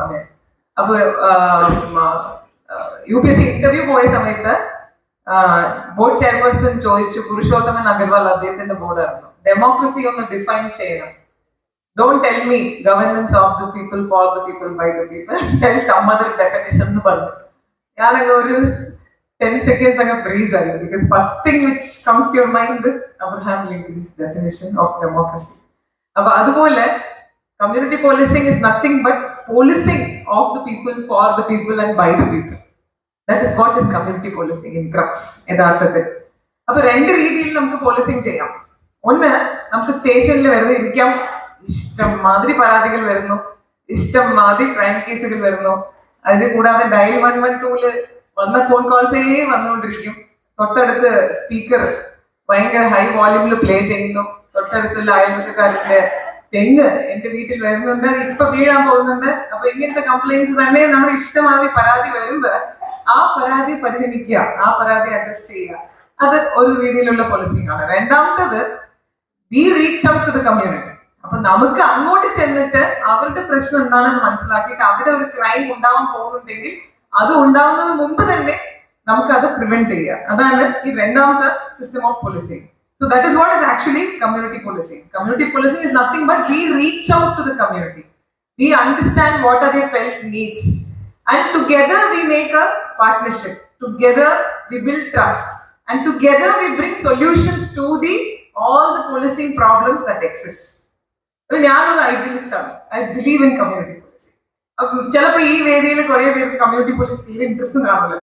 സമയം. അപ്പൊ UPSC interview പോയ സമയത്ത് ബോർഡ് ചെയർപേഴ്സൺ ചോദിച്ചു, പുരുഷോത്തമൻ അഗർവാൾ അദ്ദേഹത്തിന്റെ ബോർഡായിരുന്നു, ഡെമോക്രസി ഒന്ന് ഡിഫൈൻ ചെയ്യണം. Don't tell me governance of the people, for the people, by the people. Tell some other definition എന്ന് പറഞ്ഞു. ഞാനൊക്കെ ഒരു 10 seconds അങ്ങ് freeze ആയി, because first thing which comes to your mind is Abraham Lincoln's definition of democracy. അപ്പൊ അതുപോലെ community policing is nothing but policing of the people, for the people, and by the people. That is what is community policing in crux യഥാർത്ഥത്തിൽ. അപ്പൊ രണ്ട് രീതിയിൽ നമുക്ക് policing ചെയ്യാം. ഒന്ന്, നമുക്ക് സ്റ്റേഷനിൽ വെറുതെ ഇരിക്കാം, ഇഷ്ടം മാതിരി പരാതികൾ വരുന്നു, ഇഷ്ടം മാതിരി ക്രൈം കേസുകൾ വരുന്നു. അതിന് കൂടാതെ ഡയൽ 112 വന്ന ഫോൺ കോൾസേ വന്നുകൊണ്ടിരിക്കും. തൊട്ടടുത്ത് സ്പീക്കർ ഭയങ്കര ഹൈ വോല്യൂമിൽ പ്ലേ ചെയ്യുന്നു. തൊട്ടടുത്തുള്ള അയൽവക്കക്കാരന്റെ തെങ്ങ് എന്റെ വീട്ടിൽ വരുന്നുണ്ട്, ഇപ്പൊ വീഴാൻ പോകുന്നുണ്ട്. അപ്പൊ ഇങ്ങനത്തെ കംപ്ലൈന്റ്സ് തന്നെ നമ്മുടെ ഇഷ്ടമാതിരി പരാതി വരുമ്പോ ആ പരാതി പരിഗണിക്കുക, ആ പരാതി അഡ്രസ് ചെയ്യുക. അത് ഒരു രീതിയിലുള്ള പോളിസിംഗ് ആണ്. രണ്ടാമത്തത്, we reach out to the community. അപ്പൊ നമുക്ക് അങ്ങോട്ട് ചെന്നിട്ട് അവരുടെ പ്രശ്നം എന്താണെന്ന് മനസ്സിലാക്കിയിട്ട് അവിടെ ഒരു ക്രൈം ഉണ്ടാവാൻ പോകുന്നുണ്ടെങ്കിൽ അത് ഉണ്ടാവുന്നതിന് മുമ്പ് തന്നെ നമുക്ക് അത് പ്രിവെന്റ് ചെയ്യുക. അതാണ് ഈ രണ്ടാമത്തെ system of policing. So that is what is actually community policing. Community policing is nothing but we reach out to the community. We understand what are their felt needs, and together we make a partnership. Together we build trust, and together we bring solutions to all the policing problems that exist. ഞാനൊരു idealist ആണ്. I believe in community policing. ചിലപ്പോൾ ഈ വേദിയിൽ കുറെ പേർക്ക് community police തീരെ interest കാണില്ല.